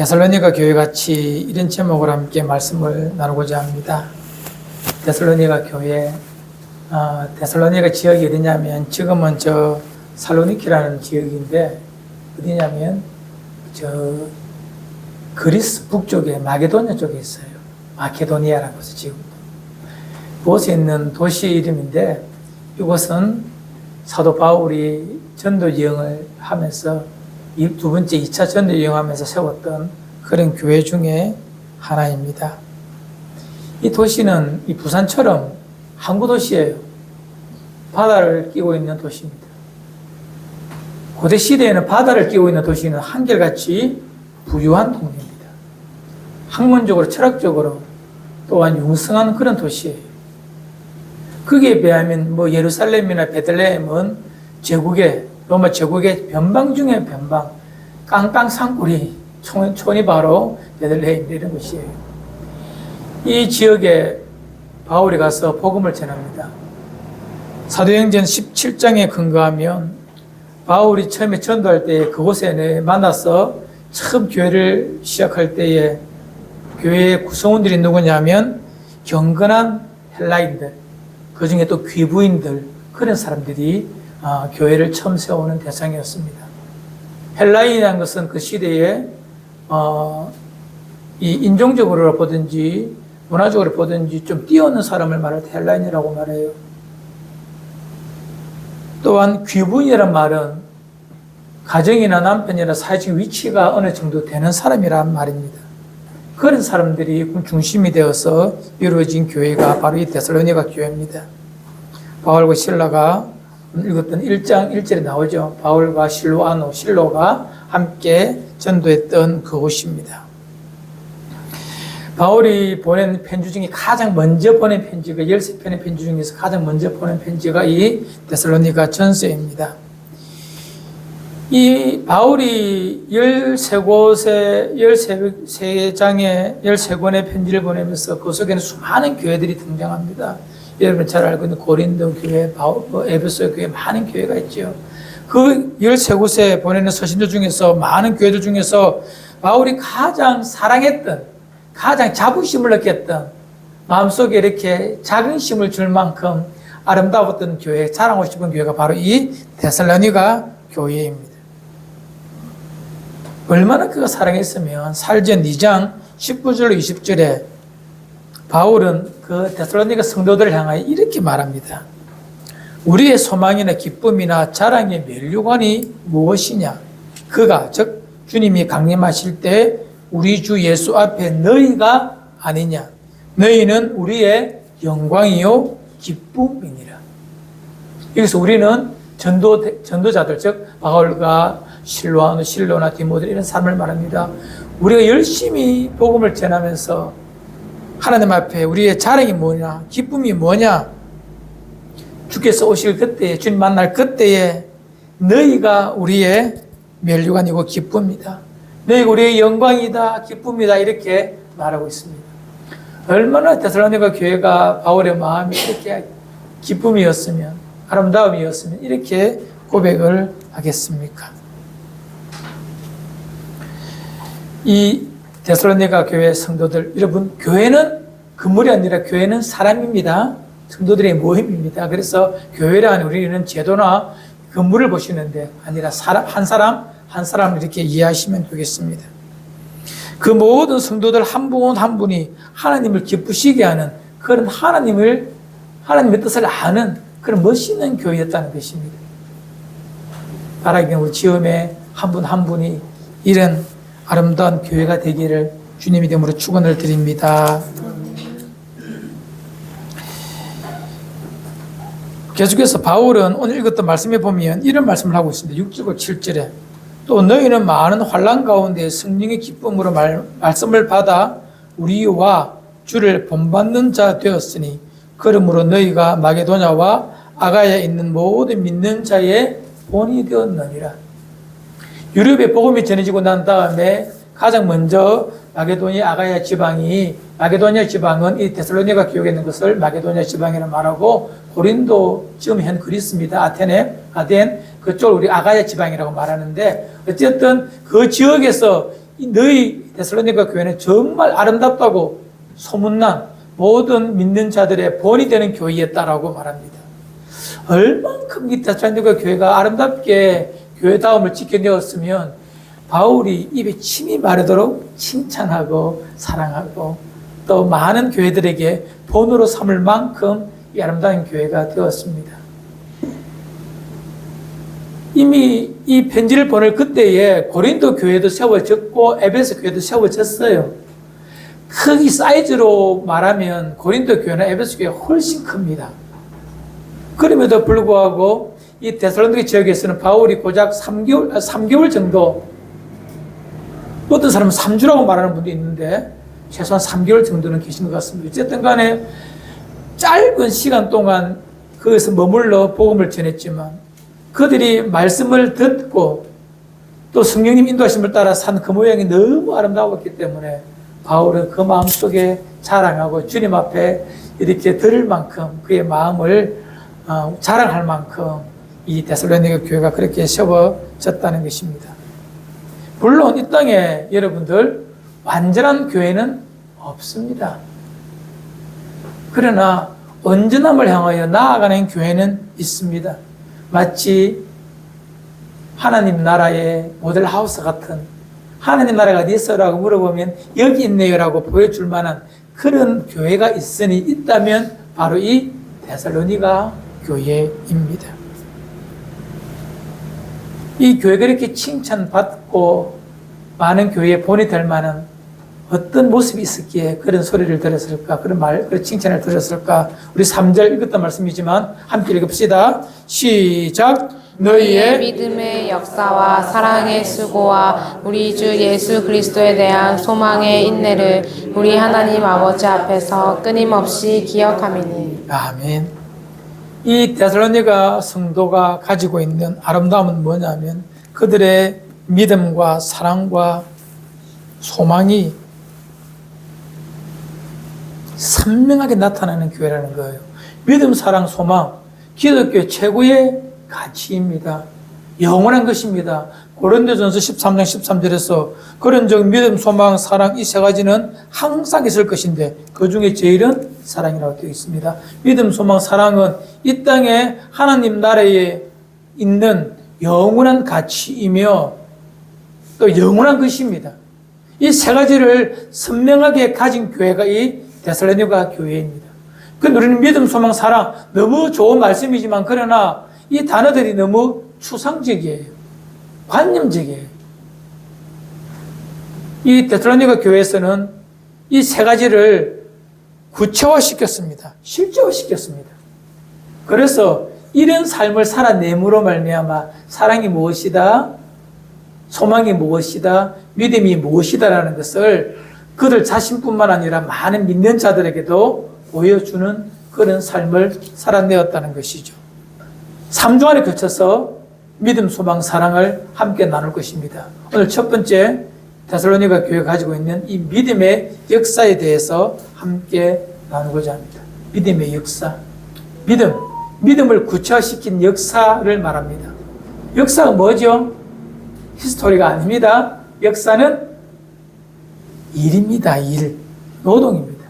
데살로니가 교회 같이 이런 제목으로 함께 말씀을 나누고자 합니다. 데살로니가 교회, 데살로니가 지역이 어디냐면 지금은 저 살로니키라는 지역인데 어디냐면 저 그리스 북쪽에 마게도냐 쪽에 있어요. 마케도니아라고 해서 지금 그곳에 있는 도시 이름인데 이곳은 사도 바울이 전도 여행을 하면서 두 번째 2차 전도 여행하면서 세웠던 그런 교회 중에 하나입니다. 이 도시는 이 부산처럼 항구 도시예요. 바다를 끼고 있는 도시입니다. 고대 시대에는 바다를 끼고 있는 도시는 한결같이 부유한 동네입니다. 학문적으로 철학적으로 또한 융성한 그런 도시예요. 거기에 비하면 뭐 예루살렘이나 베들레헴은 제국의 로마 제국의 변방 중에 변방, 깡깡 산골이 촌이 바로 베들레헴 이런 곳이에요. 이 지역에 바울이 가서 복음을 전합니다. 사도행전 17장에 근거하면 바울이 처음에 전도할 때 그곳에 만나서 처음 교회를 시작할 때에 교회의 구성원들이 누구냐면 경건한 헬라인들, 그 중에 또 귀부인들, 그런 사람들이 교회를 처음 세우는 대상이었습니다. 헬라인이라는 것은 그 시대에 이 인종적으로 보든지 문화적으로 보든지 좀 뛰어난 사람을 말할 때 헬라인이라고 말해요. 또한 귀부인이라는 말은 가정이나 남편이나 사회적 위치가 어느 정도 되는 사람이란 말입니다. 그런 사람들이 중심이 되어서 이루어진 교회가 바로 이 데살로니가 교회입니다. 바울과 실라가 읽었던 1장 1절에 나오죠. 바울과 실로가 함께 전도했던 그곳입니다. 바울이 보낸 편지 중에 가장 먼저 보낸 편지가 13편의 편지 중에서 가장 먼저 보낸 편지가 이 데살로니가 전서입니다. 이 바울이 13곳에 13장에 13권의 편지를 보내면서 그 속에는 수많은 교회들이 등장합니다. 여러분 잘 알고 있는 고린도 교회, 에베소 교회 많은 교회가 있죠. 그 13곳에 보내는 서신들 중에서 많은 교회들 중에서 바울이 가장 사랑했던, 가장 자부심을 느꼈던, 마음속에 이렇게 자긍심을 줄 만큼 아름다웠던 교회, 자랑하고 싶은 교회가 바로 이 데살로니가 교회입니다. 얼마나 그가 사랑했으면 사도행전 2장 19절로 20절에 바울은 그 데살로니가 성도들을 향하여 이렇게 말합니다. 우리의 소망이나 기쁨이나 자랑의 면류관이 무엇이냐? 그가 즉 주님이 강림하실 때 우리 주 예수 앞에 너희가 아니냐? 너희는 우리의 영광이요 기쁨이니라. 여기서 우리는 전도자들 즉 바울과 실로나 디모데 이런 사람을 말합니다. 우리가 열심히 복음을 전하면서 하나님 앞에 우리의 자랑이 뭐냐, 기쁨이 뭐냐, 주께서 오실 그때에, 주님 만날 그때에 너희가 우리의 면류관이고 기쁨이다. 너희가 우리의 영광이다, 기쁨이다 이렇게 말하고 있습니다. 얼마나 데살로니가 교회가 바울의 마음이 이렇게 기쁨이었으면, 아름다움이었으면 이렇게 고백을 하겠습니까? 이 데살로니가 교회 성도들, 여러분 교회는 건물이 아니라 교회는 사람입니다. 성도들의 모임입니다. 그래서 교회란 우리는 제도나 건물을 보시는데 아니라 한 사람 이렇게 이해하시면 되겠습니다. 그 모든 성도들 한 분 한 분이 하나님을 기쁘시게 하는 그런 하나님의 뜻을 아는 그런 멋있는 교회였다는 것입니다. 바라기는 우리 지음에 한 분 한 분이 이런 아름다운 교회가 되기를 주님의 이름으로 축원을 드립니다. 계속해서 바울은 오늘 읽었던 말씀에 보면 이런 말씀을 하고 있습니다. 6절과 7절에 또 너희는 많은 환난 가운데 성령의 기쁨으로 말씀을 받아 우리와 주를 본받는 자 되었으니 그러므로 너희가 마게도냐와 아가야에 있는 모든 믿는 자의 본이 되었느니라. 유럽에 복음이 전해지고 난 다음에 가장 먼저 마게도니아 아가야 지방이, 마게도니아 지방은 이 데살로니가 교회에 있는 것을 마게도니아 지방이라고 말하고 고린도 지금 현 그리스입니다. 아덴 그쪽 우리 아가야 지방이라고 말하는데 어쨌든 그 지역에서 너희 데살로니가 교회는 정말 아름답다고 소문난 모든 믿는 자들의 본이 되는 교회였다라고 말합니다. 얼만큼 이 데살로니가 교회가 아름답게 교회다움을 지켜내었으면 바울이 입에 침이 마르도록 칭찬하고 사랑하고 또 많은 교회들에게 본으로 삼을 만큼 이 아름다운 교회가 되었습니다. 이미 이 편지를 보낼 그때에 고린도 교회도 세워졌고 에베소 교회도 세워졌어요. 크기 사이즈로 말하면 고린도 교회나 에베소 교회가 훨씬 큽니다. 그럼에도 불구하고 이 데살로니가 지역에서는 바울이 고작 3개월 정도, 어떤 사람은 3주라고 말하는 분도 있는데 최소한 3개월 정도는 계신 것 같습니다. 어쨌든 간에 짧은 시간 동안 거기서 머물러 복음을 전했지만 그들이 말씀을 듣고 또 성령님 인도하심을 따라 산 그 모양이 너무 아름다웠기 때문에 바울은 그 마음속에 자랑하고 주님 앞에 이렇게 들을 만큼 그의 마음을 자랑할 만큼 이 데살로니가 교회가 그렇게 세워졌다는 것입니다. 물론 이 땅에 여러분들 완전한 교회는 없습니다. 그러나 온전함을 향하여 나아가는 교회는 있습니다. 마치 하나님 나라의 모델하우스 같은, 하나님 나라가 어디 있어라고 물어보면 여기 있네요라고 보여줄 만한 그런 교회가 있다면 바로 이 데살로니가 교회입니다. 이 교회가 이렇게 칭찬받고 많은 교회에 본이 될 만한 어떤 모습이 있었기에 그런 소리를 들었을까, 그런 칭찬을 들었을까. 우리 3절 읽었던 말씀이지만 함께 읽읍시다. 시작. 너희의 믿음의 역사와 사랑의 수고와 우리 주 예수 그리스도에 대한 소망의 인내를 우리 하나님 아버지 앞에서 끊임없이 기억하미니. 아멘. 이 데살로니가 성도가 가지고 있는 아름다움은 뭐냐면 그들의 믿음과 사랑과 소망이 선명하게 나타나는 교회라는 거예요. 믿음, 사랑, 소망, 기독교의 최고의 가치입니다. 영원한 것입니다. 고린도전서 13장 13절에서 그런 즉 믿음, 소망, 사랑 이 세 가지는 항상 있을 것인데 그 중에 제일은 사랑이라고 되어 있습니다. 믿음, 소망, 사랑은 이 땅에 하나님 나라에 있는 영원한 가치이며 또 영원한 것입니다. 이 세 가지를 선명하게 가진 교회가 이 데살로니가 교회입니다. 그 우리는 믿음, 소망, 사랑 너무 좋은 말씀이지만 그러나 이 단어들이 너무 추상적이에요. 관념적이에요. 이 데살로니가 교회에서는 이 세 가지를 구체화시켰습니다. 실제화시켰습니다. 그래서 이런 삶을 살아냄으로 말미암아 사랑이 무엇이다, 소망이 무엇이다, 믿음이 무엇이다라는 것을 그들 자신뿐만 아니라 많은 믿는 자들에게도 보여주는 그런 삶을 살아내었다는 것이죠. 3주간에 거쳐서 믿음, 소망, 사랑을 함께 나눌 것입니다. 오늘 첫 번째 데살로니가 교회가 가지고 있는 이 믿음의 역사에 대해서 함께 나누고자 합니다. 믿음의 역사. 믿음을 구체화시킨 역사를 말합니다. 역사가 뭐죠? 히스토리가 아닙니다. 역사는 일입니다. 일. 노동입니다.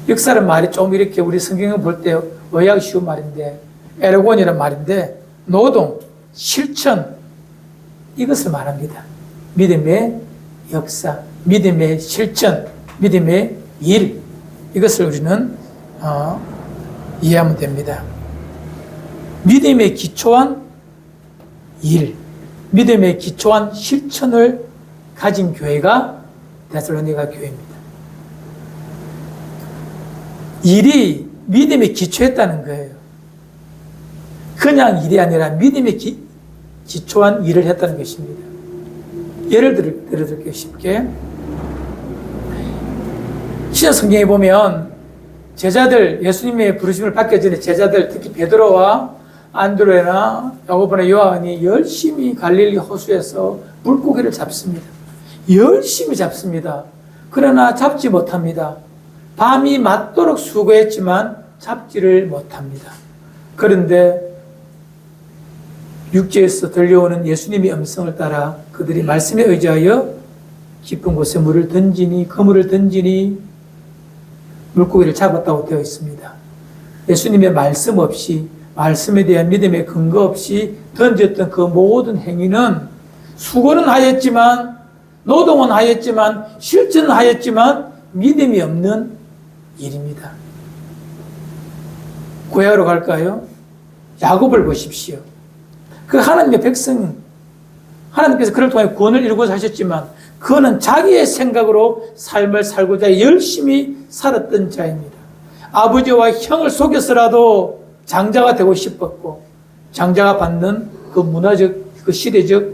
역사는 말이 좀 이렇게 우리 성경을 볼 때 의학 쉬운 말인데 에르곤이라는 말인데 노동, 실천 이것을 말합니다. 믿음의 역사, 믿음의 실천, 믿음의 일 이것을 우리는 이해하면 됩니다. 믿음에 기초한 일, 믿음에 기초한 실천을 가진 교회가 데살로니가 교회입니다. 일이 믿음에 기초했다는 거예요. 그냥 일이 아니라 믿음에 기초한 일을 했다는 것입니다. 예를 들어드릴게요. 쉽게. 신약 성경에 보면 제자들, 예수님의 부르심을 받기 전에 제자들, 특히 베드로와 안드레나 야고보나 요한이 열심히 갈릴리 호수에서 물고기를 잡습니다. 열심히 잡습니다. 그러나 잡지 못합니다. 밤이 맞도록 수고했지만 잡지를 못합니다. 그런데 육지에서 들려오는 예수님의 음성을 따라 그들이 말씀에 의지하여 깊은 곳에 물을 던지니 그물을 던지니 물고기를 잡았다고 되어 있습니다. 예수님의 말씀 없이, 말씀에 대한 믿음의 근거 없이 던졌던 그 모든 행위는 수고는 하였지만, 노동은 하였지만, 실천은 하였지만 믿음이 없는 일입니다. 고향으로 갈까요? 야곱을 보십시오. 그 하나님의 백성, 하나님께서 그를 통해 구원을 이루고자 하셨지만 그는 자기의 생각으로 삶을 살고자 열심히 살았던 자입니다. 아버지와 형을 속여서라도 장자가 되고 싶었고, 장자가 받는 그 문화적, 그 시대적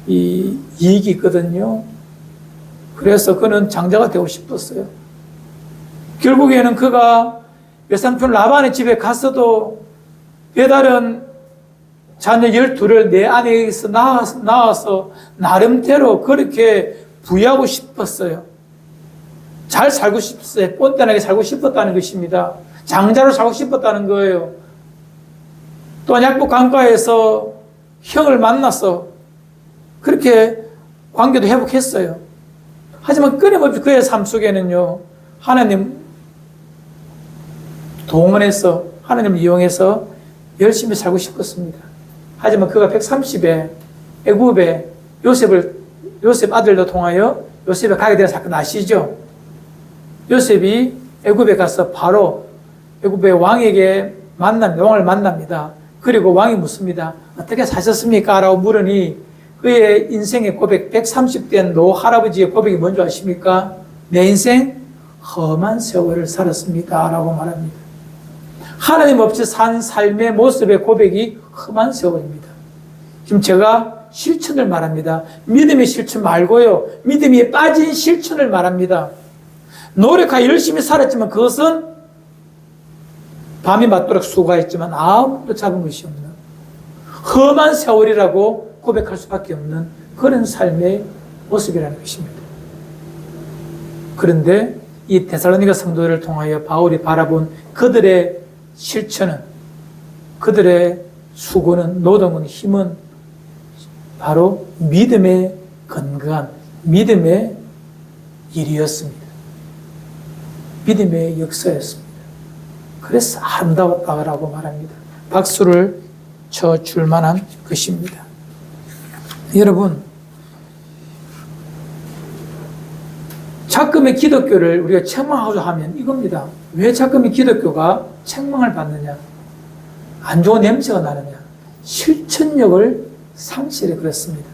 이익이 있거든요. 그래서 그는 장자가 되고 싶었어요. 결국에는 그가 외삼촌 라반의 집에 갔어도 배달은 자녀 12를 내 아내에게서 낳아서 나름대로 그렇게 부유하고 싶었어요. 잘 살고 싶었어요. 뻔뻔하게 살고 싶었다는 것입니다. 장자로 살고 싶었다는 거예요. 또한 약복 강가에서 형을 만나서 그렇게 관계도 회복했어요. 하지만 끊임없이 그의 삶 속에는요, 하나님 동원해서, 하나님을 이용해서 열심히 살고 싶었습니다. 하지만 그가 130에 애굽에 요셉 아들도 통하여 요셉에 가게 된 사건 아시죠? 요셉이 애굽에 가서 바로 애굽의 왕에게 왕을 만납니다. 그리고 왕이 묻습니다. 어떻게 사셨습니까? 라고 물으니 그의 인생의 고백, 130된 노 할아버지의 고백이 뭔지 아십니까? 내 인생 험한 세월을 살았습니다. 라고 말합니다. 하나님 없이 산 삶의 모습의 고백이 험한 세월입니다. 지금 제가 실천을 말합니다. 믿음의 실천 말고요, 믿음이 빠진 실천을 말합니다. 노력하여 열심히 살았지만 그것은 밤이 맞도록 수고했지만 아무도 잡은 것이 없는 험한 세월이라고 고백할 수밖에 없는 그런 삶의 모습이라는 것입니다. 그런데 이 데살로니가 성도들을 통하여 바울이 바라본 그들의 실천은, 그들의 수고는, 노동은, 힘은 바로 믿음에 근거한 믿음의 일이었습니다. 믿음의 역사였습니다. 그래서 아름다웠다고 말합니다. 박수를 쳐줄 만한 것입니다. 여러분, 자금의 기독교를 우리가 책망하고자 하면 이겁니다. 왜 자금의 기독교가 책망을 받느냐? 안 좋은 냄새가 나느냐? 실천력을 상실해 그렇습니다.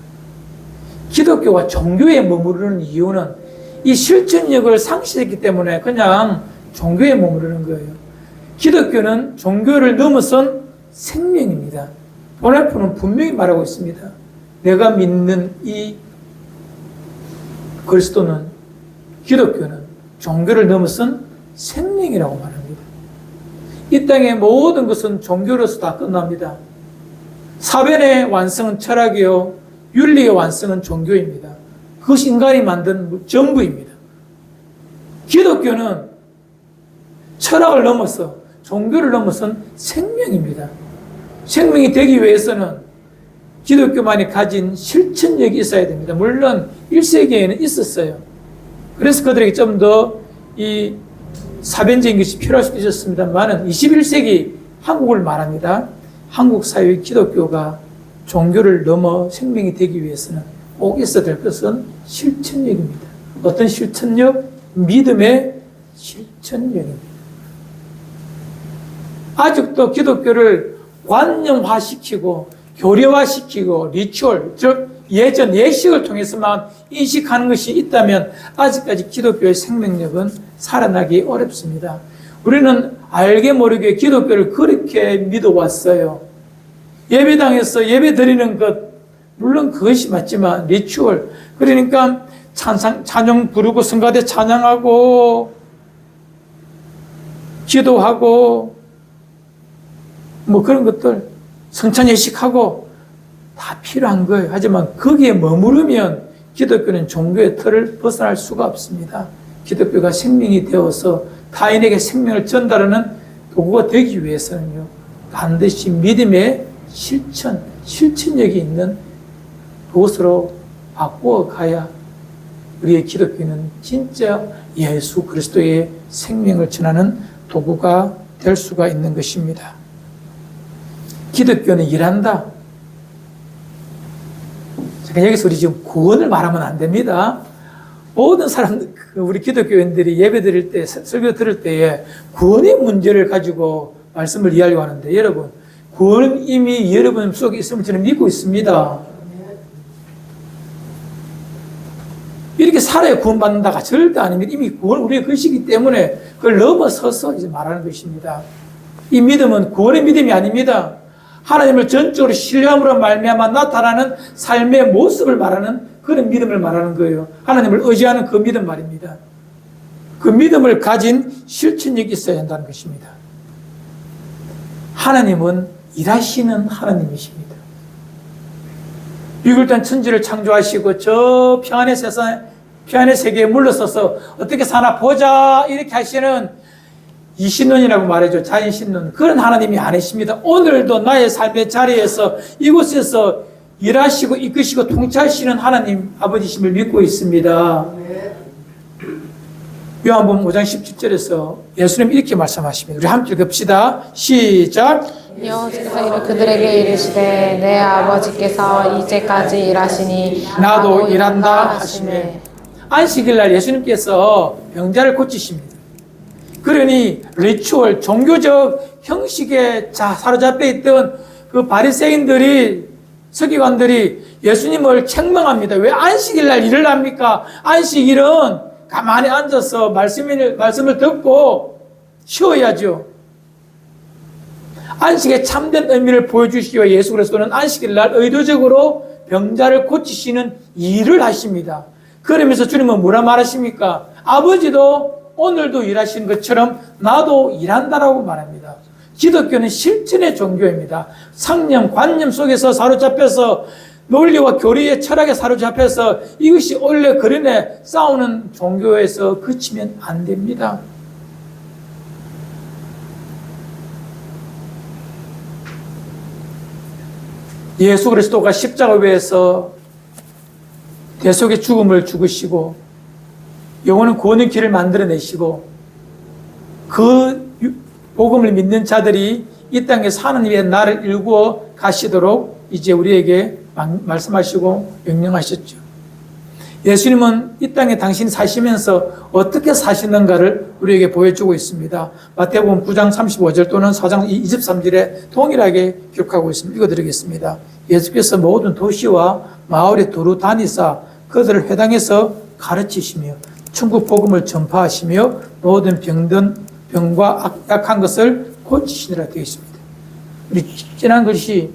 기독교가 종교에 머무르는 이유는 이 실천력을 상실했기 때문에 그냥 종교에 머무르는 거예요. 기독교는 종교를 넘어선 생명입니다. 도날프는 분명히 말하고 있습니다. 내가 믿는 이 그리스도는, 기독교는 종교를 넘어선 생명이라고 말합니다. 이 땅의 모든 것은 종교로서 다 끝납니다. 사변의 완성은 철학이요, 윤리의 완성은 종교입니다. 그것이 인간이 만든 전부입니다. 기독교는 철학을 넘어서, 종교를 넘어선 생명입니다. 생명이 되기 위해서는 기독교만이 가진 실천력이 있어야 됩니다. 물론 1세기에는 있었어요. 그래서 그들에게 좀 더 이 사변적인 것이 필요할 수도 있었습니다만은 21세기 한국을 말합니다. 한국 사회의 기독교가 종교를 넘어 생명이 되기 위해서는 꼭 있어야 될 것은 실천력입니다. 어떤 실천력? 믿음의 실천력입니다. 아직도 기독교를 관념화시키고 교리화시키고 리추얼, 즉 예전 예식을 통해서만 인식하는 것이 있다면 아직까지 기독교의 생명력은 살아나기 어렵습니다. 우리는 알게 모르게 기독교를 그렇게 믿어왔어요. 예배당에서 예배 드리는 것, 물론 그것이 맞지만 리추얼, 그러니까 찬양 부르고 성가대 찬양하고 기도하고 뭐 그런 것들 성찬 예식하고 다 필요한 거예요. 하지만 거기에 머무르면 기독교는 종교의 틀을 벗어날 수가 없습니다. 기독교가 생명이 되어서 타인에게 생명을 전달하는 도구가 되기 위해서는요, 반드시 믿음의 실천력이 있는 곳으로 바꾸어 가야 우리의 기독교는 진짜 예수 그리스도의 생명을 전하는 도구가 될 수가 있는 것입니다. 기독교는 일한다. 여기서 우리 지금 구원을 말하면 안 됩니다. 모든 사람들, 우리 기독교인들이 예배 드릴 때, 설교 들을 때에 구원의 문제를 가지고 말씀을 이해하려고 하는데, 여러분, 구원은 이미 여러분 속에 있음을 저는 믿고 있습니다. 이렇게 살아야 구원받는다가 절대 아닙니다. 이미 구원 우리의 것이기 때문에 그걸 넘어서서 이제 말하는 것입니다. 이 믿음은 구원의 믿음이 아닙니다. 하나님을 전적으로 신뢰함으로 말미암아 나타나는 삶의 모습을 말하는 그런 믿음을 말하는 거예요. 하나님을 의지하는 그 믿음 말입니다. 그 믿음을 가진 실천력이 있어야 한다는 것입니다. 하나님은 일하시는 하나님이십니다. 비굴단 천지를 창조하시고 저 평안의 세상, 평안의 세계에 물러서서 어떻게 사나 보자 이렇게 하시는 이신론이라고 말해줘. 자인신론. 그런 하나님이 아니십니다. 오늘도 나의 삶의 자리에서 이곳에서 일하시고 이끄시고 통치하시는 하나님 아버지심을 믿고 있습니다. 요한복음 5장 17절에서 예수님 이렇게 말씀하십니다. 우리 함께 읽읍시다. 시작. 여호와께서 그들에게 이르시되 내 아버지께서 이제까지 일하시니 나도 일한다 하시매. 안식일날 예수님께서 병자를 고치십니다. 그러니 리추얼 종교적 형식에 사로잡혀 있던 그 바리새인들이 서기관들이 예수님을 책망합니다. 왜 안식일날 일을 합니까? 안식일은 가만히 앉아서 말씀을 듣고 쉬어야죠. 안식의 참된 의미를 보여주시기 위해 예수 그리스도는 안식일날 의도적으로 병자를 고치시는 일을 하십니다. 그러면서 주님은 뭐라 말하십니까? 아버지도 오늘도 일하시는 것처럼 나도 일한다라고 말합니다. 기독교는 실천의 종교입니다. 상념, 관념 속에서 사로잡혀서 논리와 교리의 철학에 사로잡혀서 이것이 원래 그러네 싸우는 종교에서 그치면 안 됩니다. 예수 그리스도가 십자가 위에서 대속의 죽음을 죽으시고 영원한 구원의 길을 만들어내시고 그 복음을 믿는 자들이 이 땅에서 하나님의 나를 일구어 가시도록 이제 우리에게 말씀하시고 명령하셨죠. 예수님은 이 땅에 당신이 사시면서 어떻게 사시는가를 우리에게 보여주고 있습니다. 마태복음 9장 35절 또는 4장 23절에 동일하게 기록하고 있습니다. 읽어드리겠습니다. 예수께서 모든 도시와 마을에 두루 다니사 그들을 회당에서 가르치시며 천국 복음을 전파하시며 모든 병과 약한 것을 고치시니라 되어 있습니다. 우리 지난 것이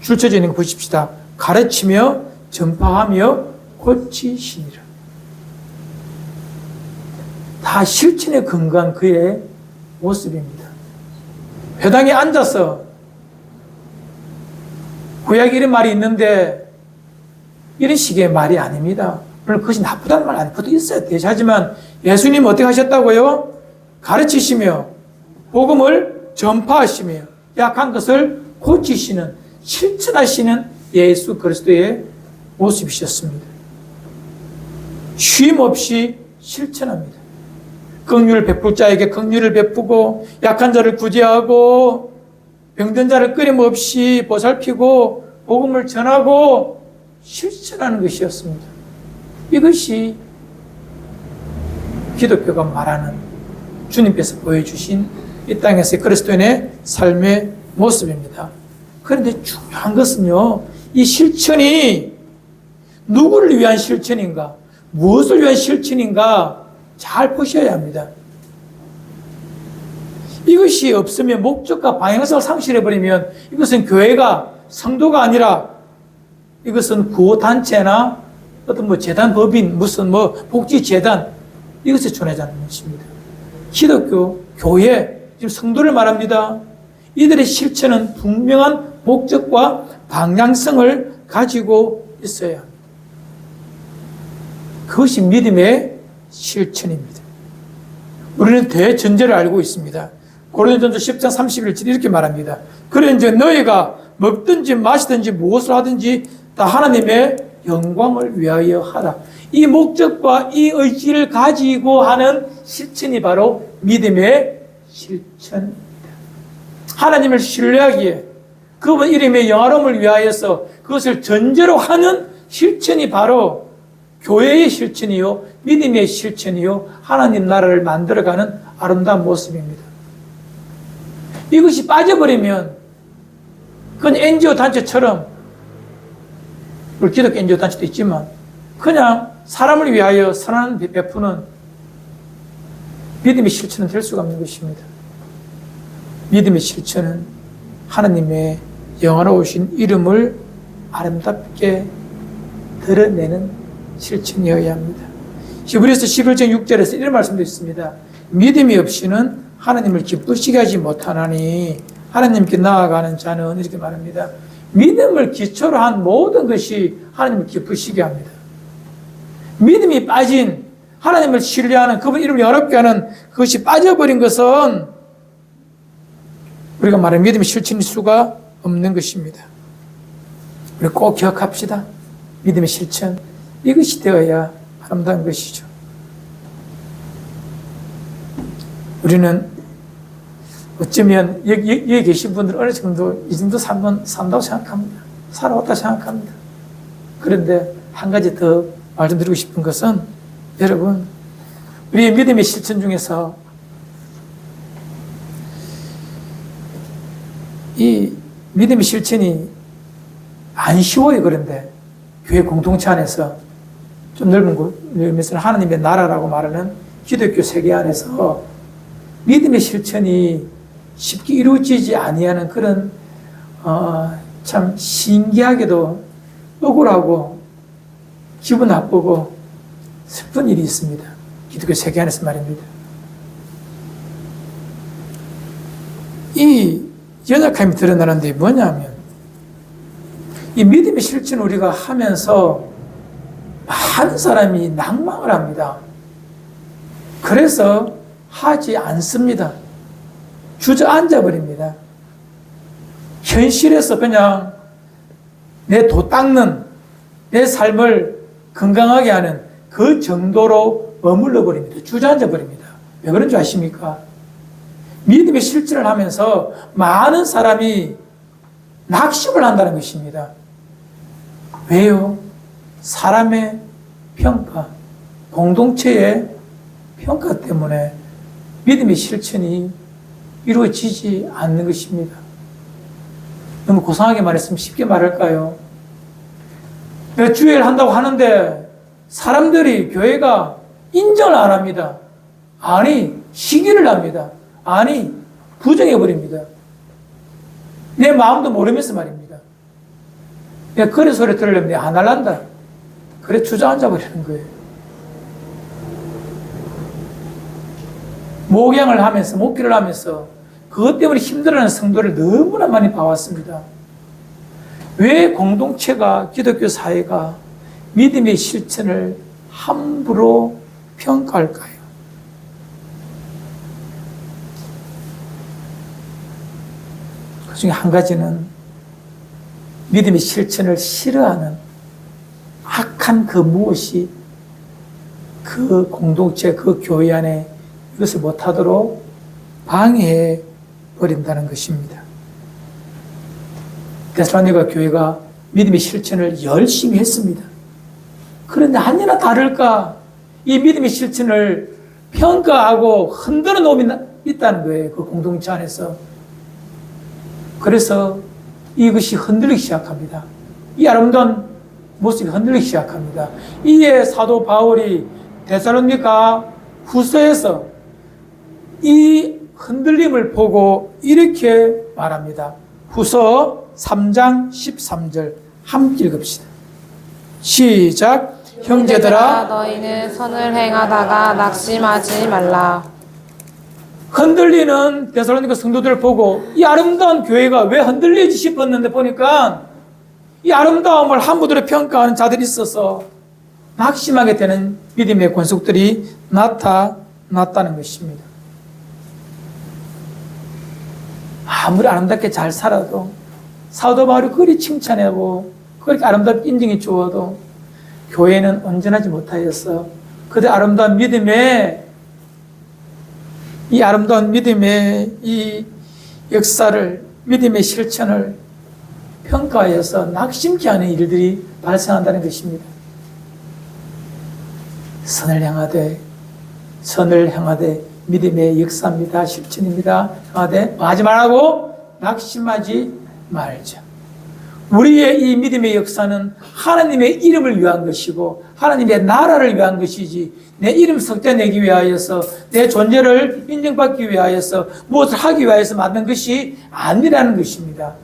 줄쳐져 있는 거 보십시다. 가르치며 전파하며 고치시니라. 다 실천에 근거한 그의 모습입니다. 회당에 앉아서 구약에 이런 말이 있는데 이런 식의 말이 아닙니다. 물론 그것이 나쁘다는 말 아니고 그것도 있어야 되죠. 하지만 예수님 어떻게 하셨다고요? 가르치시며 복음을 전파하시며 약한 것을 고치시는 실천하시는 예수 그리스도의 모습이셨습니다. 쉼 없이 실천합니다. 긍휼을 베풀 자에게 긍휼을 베푸고 약한 자를 구제하고 병든 자를 끊임없이 보살피고 복음을 전하고 실천하는 것이었습니다. 이것이 기독교가 말하는 주님께서 보여주신 이 땅에서의 그리스도인의 삶의 모습입니다. 그런데 중요한 것은요, 이 실천이 누구를 위한 실천인가, 무엇을 위한 실천인가 잘 보셔야 합니다. 이것이 없으면 목적과 방향성을 상실해버리면 이것은 교회가 성도가 아니라 이것은 구호단체나 어떤 재단 법인, 무슨 복지재단, 이것에 준하자는 것입니다. 기독교, 교회, 지금 성도를 말합니다. 이들의 실천은 분명한 목적과 방향성을 가지고 있어야 합니다. 그것이 믿음의 실천입니다. 우리는 대전제를 알고 있습니다. 고린도전서 10장 31절 이렇게 말합니다. 그래 이제 너희가 먹든지 마시든지 무엇을 하든지 다 하나님의 영광을 위하여 하라. 이 목적과 이 의지를 가지고 하는 실천이 바로 믿음의 실천입니다. 하나님을 신뢰하기에 그분 이름의 영화로움을 위하여서 그것을 전제로 하는 실천이 바로 교회의 실천이요, 믿음의 실천이요, 하나님 나라를 만들어가는 아름다운 모습입니다. 이것이 빠져버리면 그건 NGO 단체처럼, 우리 기독교 NGO 단체도 있지만 그냥 사람을 위하여 선한 베푸는 믿음의 실천은 될 수가 없는 것입니다. 믿음의 실천은 하나님의 영화로우신 이름을 아름답게 드러내는 실천이어야 합니다. 히브리서 11장 6절에서 이런 말씀도 있습니다. 믿음이 없이는 하나님을 기쁘시게 하지 못하나니 하나님께 나아가는 자는 이렇게 말합니다. 믿음을 기초로 한 모든 것이 하나님을 기쁘시게 합니다. 믿음이 빠진, 하나님을 신뢰하는, 그분 이름을 어렵게 하는 그것이 빠져버린 것은 우리가 말하는 믿음의 실천일 수가 없는 것입니다. 우리 꼭 기억합시다. 믿음의 실천, 이것이 되어야 아름다운 것이죠. 우리는 어쩌면 여기 계신 분들 어느 정도 이 정도 산다고 생각합니다. 살아왔다 생각합니다. 그런데 한 가지 더 말씀드리고 싶은 것은 여러분, 우리의 믿음의 실천 중에서 이 믿음의 실천이 안 쉬워요. 그런데 교회 공동체 안에서 좀 넓은 곳에서 하나님의 나라라고 말하는 기독교 세계 안에서 믿음의 실천이 쉽게 이루어지지 아니하는 그런 참 신기하게도 억울하고 기분 나쁘고 슬픈 일이 있습니다. 기독교 세계 안에서 말입니다. 이 연약함이 드러나는 데 뭐냐면 이 믿음의 실천을 우리가 하면서 많은 사람이 낭망을 합니다. 그래서 하지 않습니다. 주저앉아 버립니다. 현실에서 그냥 내 도 닦는, 내 삶을 건강하게 하는 그 정도로 머물러 버립니다. 주저앉아 버립니다. 왜 그런 줄 아십니까? 믿음의 실천을 하면서 많은 사람이 낙심을 한다는 것입니다. 왜요? 사람의 평가, 공동체의 평가 때문에 믿음의 실천이 이루어지지 않는 것입니다. 너무 고상하게 말했으면 쉽게 말할까요? 내가 주일 한다고 하는데 사람들이, 교회가 인정을 안 합니다. 아니, 시기를 합니다. 아니, 부정해버립니다. 내 마음도 모르면서 말입니다. 내가 그래 소리 들으려면 내가 안 할란다. 그래 주저앉아버리는 거예요. 목양을 하면서, 목기를 하면서 그것 때문에 힘들어하는 성도를 너무나 많이 봐왔습니다. 왜 공동체가, 기독교 사회가 믿음의 실천을 함부로 평가할까요? 그 중에 한 가지는 믿음의 실천을 싫어하는 악한 그 무엇이 그 공동체, 그 교회 안에 이것을 못하도록 방해해 버린다는 것입니다. 데살로니가 교회가 믿음의 실천을 열심히 했습니다. 그런데 아니나 다를까 이 믿음의 실천을 평가하고 흔들어 놓음이 있다는 거예요. 그 공동체 안에서. 그래서 이것이 흔들리기 시작합니다. 이 아름다운 모습이 흔들리기 시작합니다. 이에 사도 바울이 데살로니가 후서에서 이 흔들림을 보고 이렇게 말합니다. 후서 3장 13절 함께 읽읍시다. 시작. 형제들아, 너희는 선을 행하다가 낙심하지 말라. 흔들리는 데살로니가 성도들을 보고 이 아름다운 교회가 왜 흔들리지 싶었는데 보니까 이 아름다움을 함부로 평가하는 자들이 있어서 낙심하게 되는 믿음의 권속들이 나타났다는 것입니다. 아무리 아름답게 잘 살아도 사도 바울이 그리 칭찬하고 그렇게 아름답게 인정해 주어도 교회는 온전하지 못하여서 그들 아름다운 믿음의 이 역사를, 믿음의 실천을 평가하여서 낙심케 하는 일들이 발생한다는 것입니다. 선을 향하되 믿음의 역사입니다. 실천입니다. 향하되 하지 말라고 낙심하지 말자. 우리의 이 믿음의 역사는 하나님의 이름을 위한 것이고 하나님의 나라를 위한 것이지 내 이름 석자내기 위하여서 내 존재를 인정받기 위하여서 무엇을 하기 위하여서 만든 것이 아니라는 것입니다.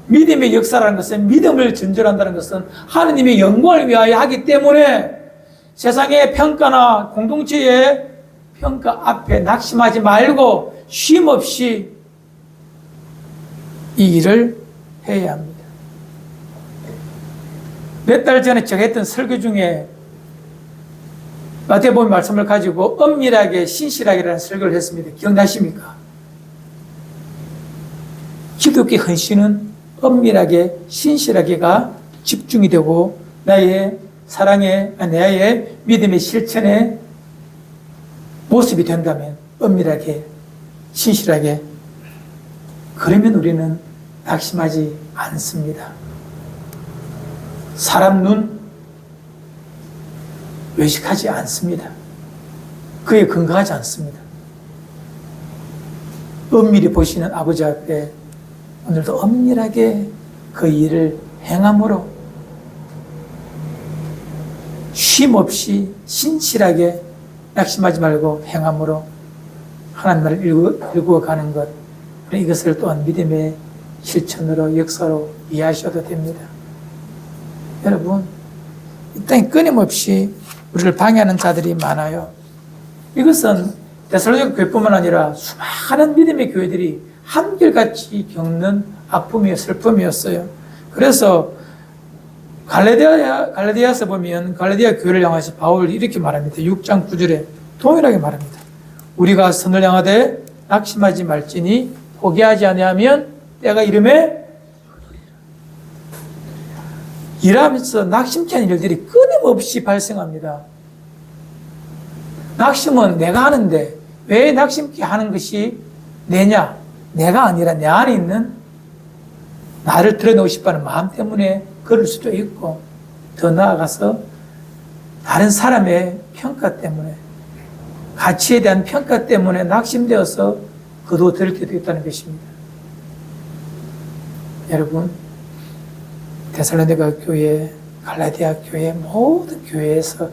믿음의 역사라는 것은 믿음을 전제한다는 것은 하나님의 영광을 위하여 하기 때문에 세상의 평가나 공동체의 평가 앞에 낙심하지 말고 쉼 없이 이 일을 해야 합니다. 몇 달 전에 제가 했던 설교 중에 마태복음 말씀을 가지고 엄밀하게 신실하게라는 설교를 했습니다. 기억나십니까? 기독교 헌신은 엄밀하게 신실하게가 집중이 되고 나의 믿음의 실천의 모습이 된다면 엄밀하게 신실하게 그러면 우리는 낙심하지 않습니다. 사람 눈 외식하지 않습니다. 그에 근거하지 않습니다. 엄밀히 보시는 아버지 앞에 오늘도 엄밀하게 그 일을 행함으로 쉼 없이 신실하게 낙심하지 말고 행함으로 하나님 나라를 일구어 가는 것, 이것을 또한 믿음의 실천으로 역사로 이해하셔도 됩니다. 여러분, 이 땅에 끊임없이 우리를 방해하는 자들이 많아요. 이것은 데살로니가 교회뿐만 아니라 수많은 믿음의 교회들이 한결같이 겪는 아픔이요, 슬픔이었어요. 그래서 갈라디아서 보면 갈라디아 교회를 향해서 바울이 이렇게 말합니다. 6장 9절에 동일하게 말합니다. 우리가 선을 향하되 낙심하지 말지니 포기하지 아니하면 때가 이름에 일하면서 낙심케 하는 일들이 끊임없이 발생합니다. 낙심은 내가 하는데 왜 낙심케 하는 것이 내냐? 내가 아니라 내 안에 있는 나를 드러내고 싶어하는 마음 때문에 그럴 수도 있고 더 나아가서 다른 사람의 평가 때문에 가치에 대한 평가 때문에 낙심되어서 거두어들일 때도 있다는 것입니다. 여러분, 데살로니가 교회, 갈라디아 교회, 모든 교회에서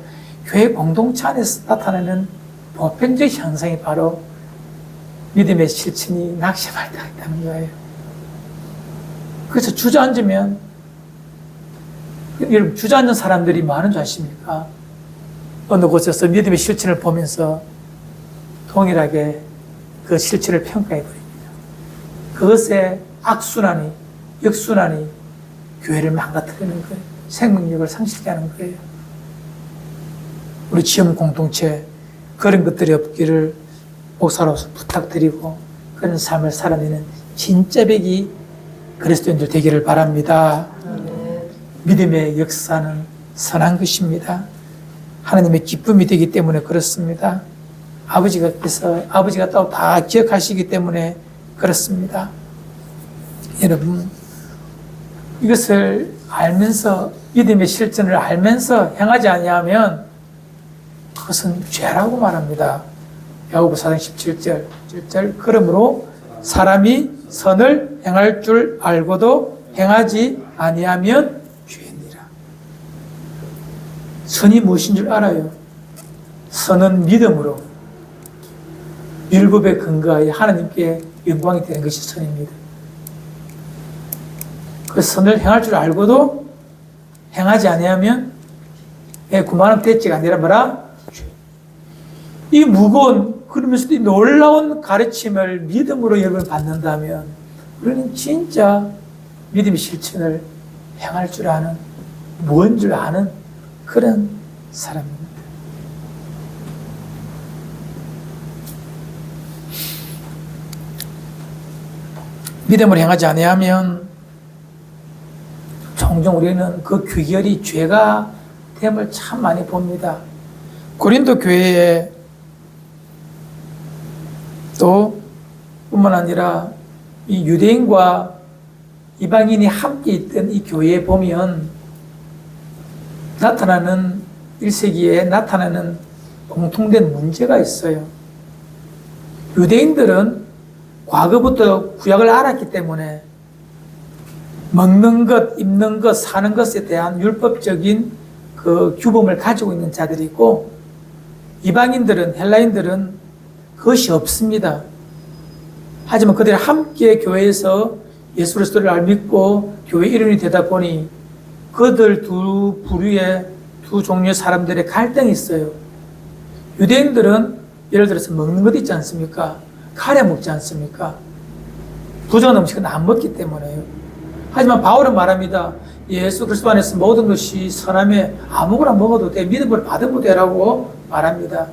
교회 공동체 안에서 나타나는 보편적 현상이 바로 믿음의 실천이 낙심할 때가 있다는 거예요. 그래서 주저앉으면, 여러분, 주저앉는 사람들이 많은 줄 아십니까? 어느 곳에서 믿음의 실천을 보면서 동일하게 그 실천을 평가해버립니다. 그것의 악순환이, 역순환이 교회를 망가뜨리는 거예요. 생명력을 상실케 하는 거예요. 우리 지역 공동체 그런 것들이 없기를 목사로서 부탁드리고 그런 삶을 살아내는 진짜백이 그리스도인들 되기를 바랍니다. 믿음의 역사는 선한 것입니다. 하나님의 기쁨이 되기 때문에 그렇습니다. 아버지가 또 다 기억하시기 때문에 그렇습니다. 여러분, 이것을 알면서 믿음의 실천을 알면서 행하지 아니하면 그것은 죄라고 말합니다. 야고보서 4장 17절 그러므로 사람이 선을 행할 줄 알고도 행하지 아니하면 죄니라. 선이 무엇인 줄 알아요? 선은 믿음으로 율법에 근거하여 하나님께 영광이 되는 것이 선입니다. 그 선을 행할 줄 알고도 행하지 아니하면 9만원 대치가 아니라 뭐라? 이 무거운 그러면서도 놀라운 가르침을 믿음으로 여러분 받는다면 우리는 진짜 믿음의 실천을 행할 줄 아는, 뭔 줄 아는 그런 사람입니다. 믿음을 행하지 아니하면 종종 우리는 그 귀결이 죄가 됨을 참 많이 봅니다. 고린도 교회에 또 뿐만 아니라 이 유대인과 이방인이 함께 있던 이 교회에 보면 나타나는 1세기에 나타나는 공통된 문제가 있어요. 유대인들은 과거부터 구약을 알았기 때문에 먹는 것, 입는 것, 사는 것에 대한 율법적인 그 규범을 가지고 있는 자들이고, 이방인들은, 헬라인들은 그것이 없습니다. 하지만 그들이 함께 교회에서 예수 그리스도를 믿고 교회 일원이 되다 보니 그들 두 부류의 두 종류의 사람들의 갈등이 있어요. 유대인들은 예를 들어서 먹는 것 있지 않습니까? 카레 먹지 않습니까? 부정한 음식은 안 먹기 때문에요. 하지만 바울은 말합니다. 예수 그리스도 안에서 모든 것이 선함에 아무거나 먹어도 돼, 믿음을 받으면 되라고 말합니다.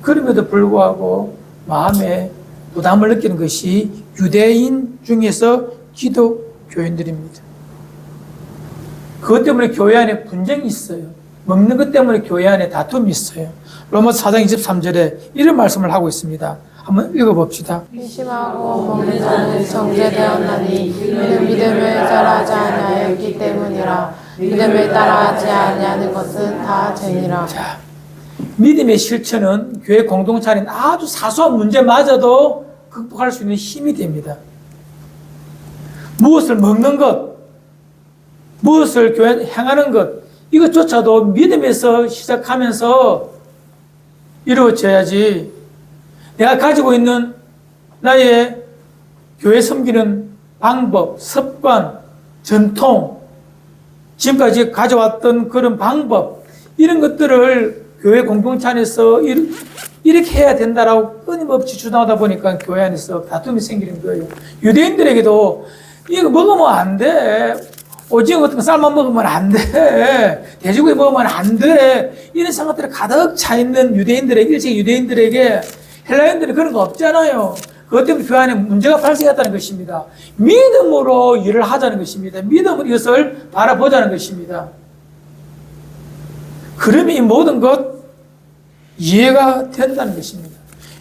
그럼에도 불구하고 마음에 부담을 느끼는 것이 유대인 중에서 기독교인들입니다. 그것 때문에 교회 안에 분쟁이 있어요. 먹는 것 때문에 교회 안에 다툼이 있어요. 로마서 4장 23절에 이런 말씀을 하고 있습니다. 한번 읽어봅시다. 의심하고 먹는 자는 정죄되었나니 이는 믿음을 따라하지 아니하였기 때문이라. 믿음을 따라하지 아니하는 것은 다 죄니라. 자, 믿음의 실천은 교회 공동체 안에 아주 사소한 문제마저도 극복할 수 있는 힘이 됩니다. 무엇을 먹는 것, 무엇을 교회 행하는 것, 이것조차도 믿음에서 시작하면서 이루어져야지, 내가 가지고 있는 나의 교회 섬기는 방법, 습관, 전통, 지금까지 가져왔던 그런 방법, 이런 것들을 교회 공동체 안에서 이렇게 해야 된다라고 끊임없이 주장하다 보니까 교회 안에서 다툼이 생기는 거예요. 유대인들에게도 이거 먹으면 안 돼. 오징어 같은 거 삶아 먹으면 안 돼. 돼지고기 먹으면 안 돼. 이런 생각들이 가득 차 있는 유대인들에게, 일찍 유대인들에게 헬라인들은 그런 거 없잖아요. 그것 때문에 교회 안에 문제가 발생했다는 것입니다. 믿음으로 일을 하자는 것입니다. 믿음으로 이것을 바라보자는 것입니다. 그러면 이 모든 것 이해가 된다는 것입니다.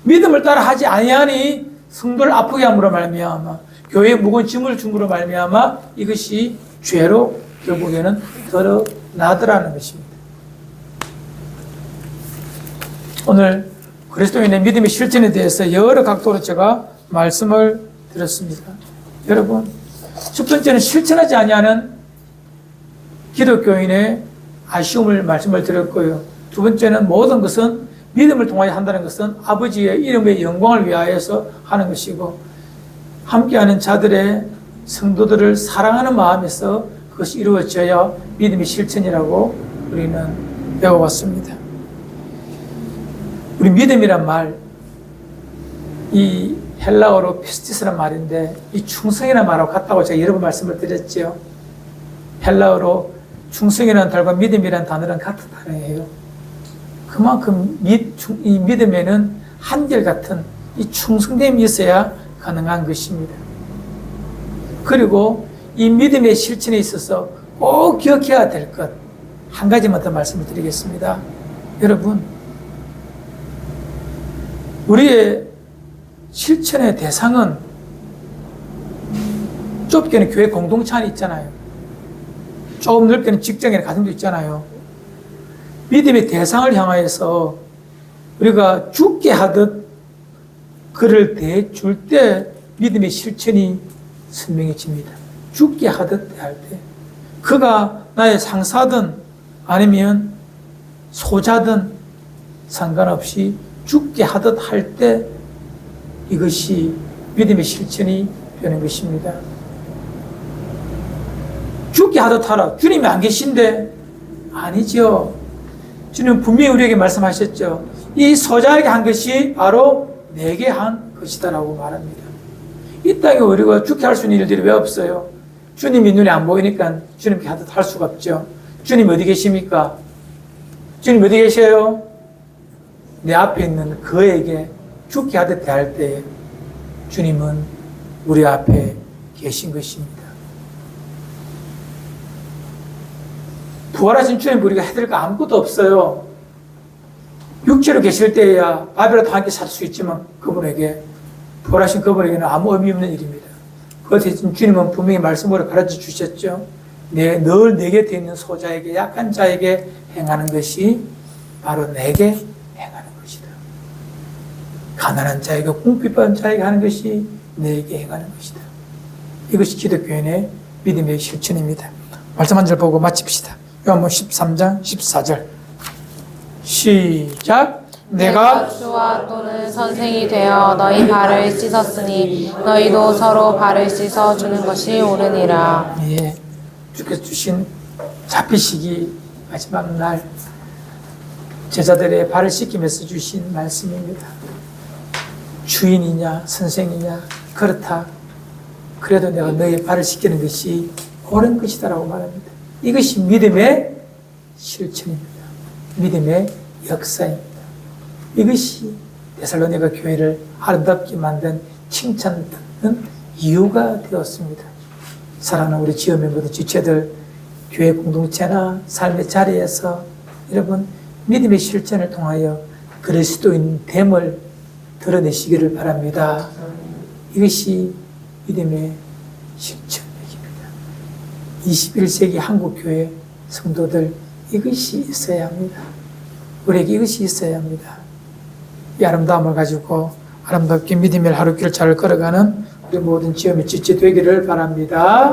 믿음을 따라 하지 아니하니 성도를 아프게 함으로 말미암아, 교회에 무거운 짐을 줌으로 말미암아 이것이 죄로 결국에는 드러나더라는 것입니다. 오늘 그리스도인의 믿음의 실천에 대해서 여러 각도로 제가 말씀을 드렸습니다. 여러분, 첫 번째는 실천하지 아니하는 기독교인의 아쉬움을 말씀을 드렸고요. 두 번째는 모든 것은 믿음을 통하여 한다는 것은 아버지의 이름의 영광을 위하여서 하는 것이고, 함께하는 자들의 성도들을 사랑하는 마음에서 그것이 이루어져야 믿음의 실천이라고 우리는 배워왔습니다. 우리 믿음이란 말, 이 헬라어로 피스티스란 말인데 이 충성이라는 말하고 같다고 제가 여러 번 말씀을 드렸죠. 헬라어로 충성이라는 단어와 믿음이라는 단어는 같은 단어예요. 그만큼 이 믿음에는 한결같은 이 충성됨이 있어야 가능한 것입니다. 그리고 이 믿음의 실천에 있어서 꼭 기억해야 될 것 한 가지만 더 말씀을 드리겠습니다. 여러분, 우리의 실천의 대상은 좁게는 교회 공동체 안에 있잖아요. 조금 넓게는 직장이나 가정도 있잖아요. 믿음의 대상을 향하여서 우리가 죽게 하듯 그를 대줄 때 믿음의 실천이 선명해집니다. 죽게 하듯 대할 때. 그가 나의 상사든 아니면 소자든 상관없이 죽게 하듯 할 때 이것이 믿음의 실천이 되는 것입니다. 죽게 하듯 하라. 주님이 안 계신데? 아니죠. 주님은 분명히 우리에게 말씀하셨죠. 이 소자에게 한 것이 바로 내게 한 것이다라고 말합니다. 이 땅에 우리가 죽게 할 수 있는 일들이 왜 없어요? 주님이 눈에 안 보이니까 주님께 하듯 할 수가 없죠. 주님 어디 계십니까? 주님 어디 계셔요? 내 앞에 있는 그에게 죽게 하듯 대할 때 주님은 우리 앞에 계신 것입니다. 부활하신 주님 우리가 해드릴 거 아무것도 없어요. 육체로 계실 때야 밥이라도 한 끼 살 수 있지만 그분에게, 부활하신 그분에게는 아무 의미 없는 일입니다. 그 대신 주님은 분명히 말씀으로 가르쳐 주셨죠. 늘 내 곁에 있는 소자에게, 약한 자에게 행하는 것이 바로 내게 행하는 것이다. 가난한 자에게, 궁핍한 자에게 하는 것이 내게 행하는 것이다. 이것이 기독교인의 믿음의 실천입니다. 말씀 한 절 보고 마칩시다. 요한복음 13장 14절 시작. 내가 주와 또는 선생이 되어 너희 발을 씻었으니 너희도 서로 발을 씻어 주는 것이 옳으니라. 예, 주께서 주신 잡히시기 마지막 날 제자들의 발을 씻기면서 주신 말씀입니다. 주인이냐 선생이냐 그렇다. 그래도 내가 너의 발을 씻기는 것이 옳은 것이다라고 말합니다. 이것이 믿음의 실천입니다. 믿음의 역사입니다. 이것이 데살로니가 교회를 아름답게 만든 칭찬받는 이유가 되었습니다. 사랑하는 우리 지어 멤버들, 지체들, 교회 공동체나 삶의 자리에서 여러분 믿음의 실천을 통하여 그리스도인 됨을 드러내시기를 바랍니다. 이것이 믿음의 실천입니다. 21세기 한국교회 성도들, 이것이 있어야 합니다. 우리에게 이것이 있어야 합니다. 이 아름다움을 가지고 아름답게 믿음의 하루길을 잘 걸어가는 우리 모든 지엄의 지체 되기를 바랍니다.